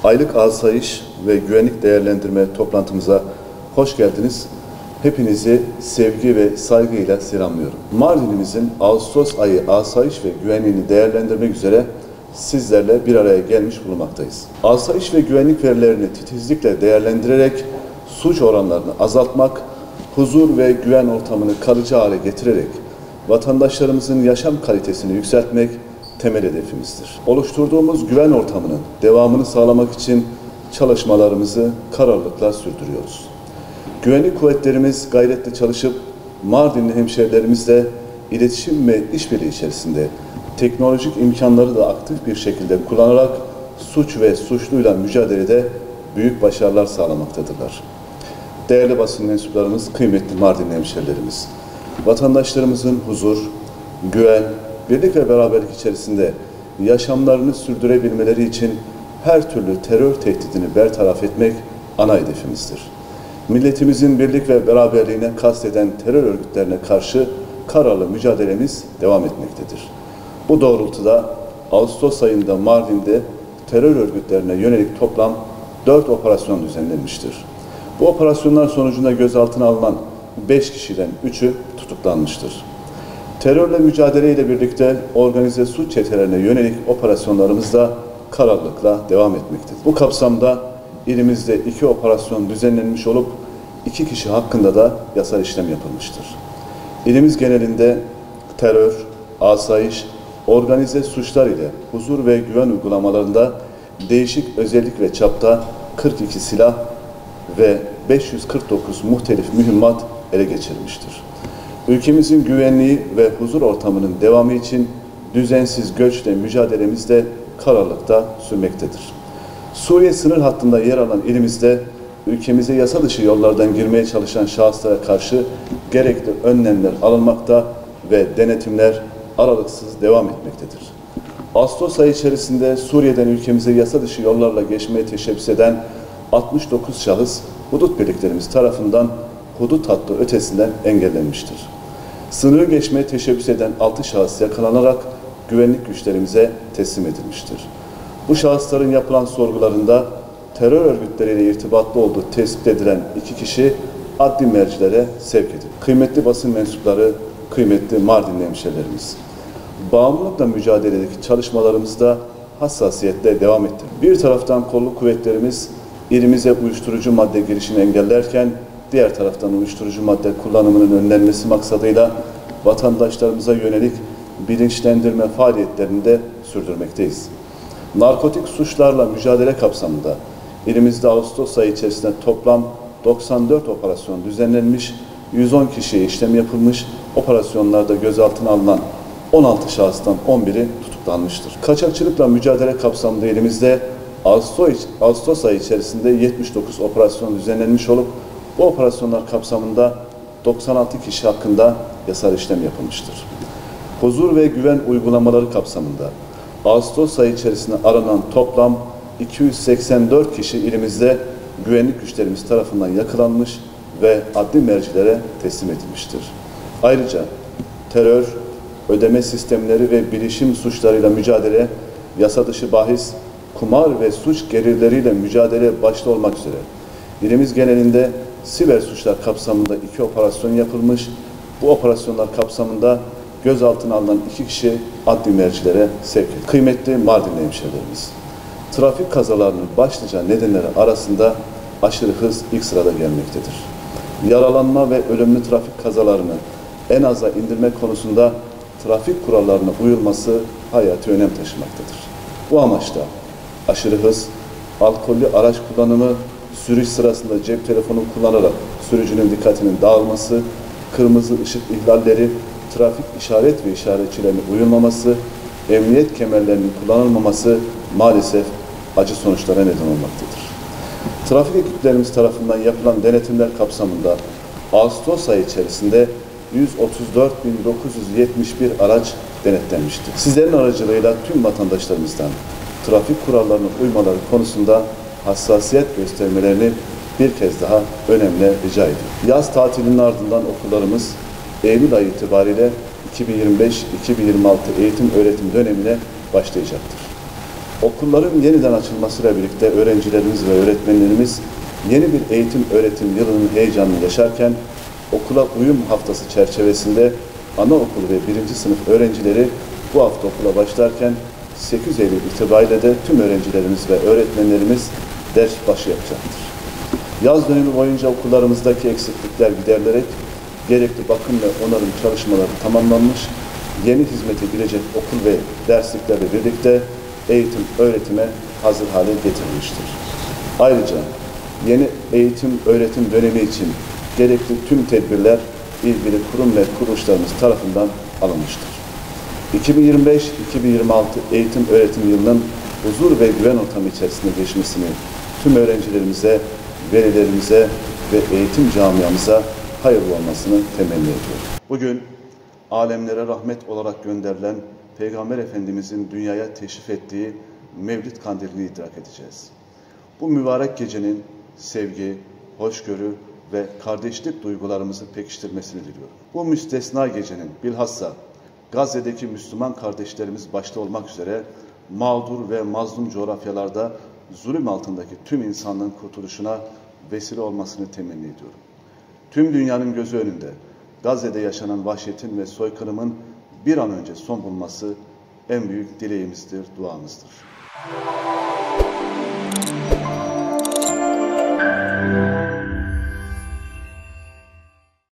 Aylık asayiş ve güvenlik değerlendirme toplantımıza hoş geldiniz. Hepinizi sevgi ve saygıyla selamlıyorum. Mardin'imizin Ağustos ayı asayiş ve güvenliğini değerlendirmek üzere sizlerle bir araya gelmiş bulunmaktayız. Asayiş ve güvenlik verilerini titizlikle değerlendirerek suç oranlarını azaltmak, huzur ve güven ortamını kalıcı hale getirerek vatandaşlarımızın yaşam kalitesini yükseltmek temel hedefimizdir. Oluşturduğumuz güven ortamının devamını sağlamak için çalışmalarımızı kararlılıkla sürdürüyoruz. Güvenlik kuvvetlerimiz gayretle çalışıp Mardinli hemşehrilerimizle iletişim ve işbirliği içerisinde teknolojik imkanları da aktif bir şekilde kullanarak suç ve suçluyla mücadelede büyük başarılar sağlamaktadırlar. Değerli basın mensuplarımız, kıymetli Mardinli hemşehrilerimiz, vatandaşlarımızın huzur, güven, birlik ve beraberlik içerisinde yaşamlarını sürdürebilmeleri için her türlü terör tehdidini bertaraf etmek ana hedefimizdir. Milletimizin birlik ve beraberliğine kasteden terör örgütlerine karşı kararlı mücadelemiz devam etmektedir. Bu doğrultuda Ağustos ayında Mardin'de terör örgütlerine yönelik toplam 4 operasyon düzenlenmiştir. Bu operasyonlar sonucunda gözaltına alınan 5 kişiden 3'ü tutuklanmıştır. Terörle mücadeleyle birlikte organize suç çetelerine yönelik operasyonlarımız da kararlılıkla devam etmektedir. Bu kapsamda ilimizde 2 operasyon düzenlenmiş olup 2 kişi hakkında da yasal işlem yapılmıştır. İlimiz genelinde terör, asayiş, organize suçlar ile huzur ve güven uygulamalarında değişik özellik ve çapta 42 silah ve 549 muhtelif mühimmat ele geçirilmiştir. Ülkemizin güvenliği ve huzur ortamının devamı için düzensiz göçle mücadelemiz de kararlılıkta sürmektedir. Suriye sınır hattında yer alan ilimizde ülkemize yasa dışı yollardan girmeye çalışan şahıslara karşı gerekli önlemler alınmakta ve denetimler aralıksız devam etmektedir. Ağustos ayı içerisinde Suriye'den ülkemize yasa dışı yollarla geçmeye teşebbüs eden 69 şahıs hudut birliklerimiz tarafından hudut hattı ötesinden engellenmiştir. Sınırı geçmeye teşebbüs eden 6 şahıs yakalanarak güvenlik güçlerimize teslim edilmiştir. Bu şahısların yapılan sorgularında terör örgütleriyle irtibatlı olduğu tespit edilen 2 kişi adli mercilere sevk edildi. Kıymetli basın mensupları, kıymetli Mardinli hemşehrilerimiz, bağımlılıkla mücadeledeki çalışmalarımızda hassasiyetle devam etti. Bir taraftan kolluk kuvvetlerimiz ilimize uyuşturucu madde girişini engellerken, diğer taraftan uyuşturucu madde kullanımının önlenmesi maksadıyla vatandaşlarımıza yönelik bilinçlendirme faaliyetlerini de sürdürmekteyiz. Narkotik suçlarla mücadele kapsamında ilimizde Ağustos ayı içerisinde toplam 94 operasyon düzenlenmiş, 110 kişiye işlem yapılmış, operasyonlarda gözaltına alınan 16 şahıstan 11'i tutuklanmıştır. Kaçakçılıkla mücadele kapsamında elimizde Ağustos ayı içerisinde 79 operasyon düzenlenmiş olup bu operasyonlar kapsamında 96 kişi hakkında yasal işlem yapılmıştır. Huzur ve güven uygulamaları kapsamında Ağustos ayı içerisinde aranan toplam 284 kişi ilimizde güvenlik güçlerimiz tarafından yakalanmış ve adli mercilere teslim edilmiştir. Ayrıca terör, ödeme sistemleri ve bilişim suçlarıyla mücadele, yasa dışı bahis, kumar ve suç gelirleriyle mücadele başta olmak üzere ilimiz genelinde siber suçlar kapsamında 2 operasyon yapılmış. Bu operasyonlar kapsamında gözaltına alınan 2 kişi adli mercilere sevk edildi. Kıymetli Mardinli hemşehrilerimiz, trafik kazalarının başlıca nedenleri arasında aşırı hız ilk sırada gelmektedir. Yaralanma ve ölümlü trafik kazalarını en aza indirmek konusunda trafik kurallarına uyulması hayati önem taşımaktadır. Bu amaçla aşırı hız, alkollü araç kullanımı, sürüş sırasında cep telefonu kullanarak sürücünün dikkatinin dağılması, kırmızı ışık ihlalleri, trafik işaret ve işaretçilerine uyulmaması, emniyet kemerlerinin kullanılmaması maalesef acı sonuçlara neden olmaktadır. Trafik ekiplerimiz tarafından yapılan denetimler kapsamında Ağustos ayı içerisinde 134.971 araç denetlenmiştir. Sizlerin aracılığıyla tüm vatandaşlarımızdan trafik kurallarına uymaları konusunda hassasiyet göstermelerini bir kez daha önemli rica ediyorum. Yaz tatilinin ardından okullarımız Eylül ayı itibariyle 2025-2026 eğitim öğretim dönemine başlayacaktır. Okulların yeniden açılmasıyla birlikte öğrencilerimiz ve öğretmenlerimiz yeni bir eğitim öğretim yılının heyecanını yaşarken okula uyum haftası çerçevesinde anaokulu ve 1. sınıf öğrencileri bu hafta okula başlarken 8 Eylül itibariyle de tüm öğrencilerimiz ve öğretmenlerimiz ders başı yapacaktır. Yaz dönemi boyunca okullarımızdaki eksiklikler giderilerek gerekli bakım ve onarım çalışmaları tamamlanmış, yeni hizmete girecek okul ve dersliklerle birlikte eğitim, öğretime hazır hale getirilmiştir. Ayrıca yeni eğitim, öğretim dönemi için gerekli tüm tedbirler ilgili kurum ve kuruluşlarımız tarafından alınmıştır. 2025-2026 eğitim öğretim yılının huzur ve güven ortamı içerisinde geçmesini tüm öğrencilerimize, velilerimize ve eğitim camiamıza hayırlı olmasını temenni ediyorum. Bugün alemlere rahmet olarak gönderilen Peygamber Efendimizin dünyaya teşrif ettiği Mevlid Kandilini idrak edeceğiz. Bu mübarek gecenin sevgi, hoşgörü ve kardeşlik duygularımızı pekiştirmesini diliyorum. Bu müstesna gecenin bilhassa Gazze'deki Müslüman kardeşlerimiz başta olmak üzere mağdur ve mazlum coğrafyalarda zulüm altındaki tüm insanlığın kurtuluşuna vesile olmasını temenni ediyorum. Tüm dünyanın gözü önünde Gazze'de yaşanan vahşetin ve soykırımın bir an önce son bulması en büyük dileğimizdir, duamızdır.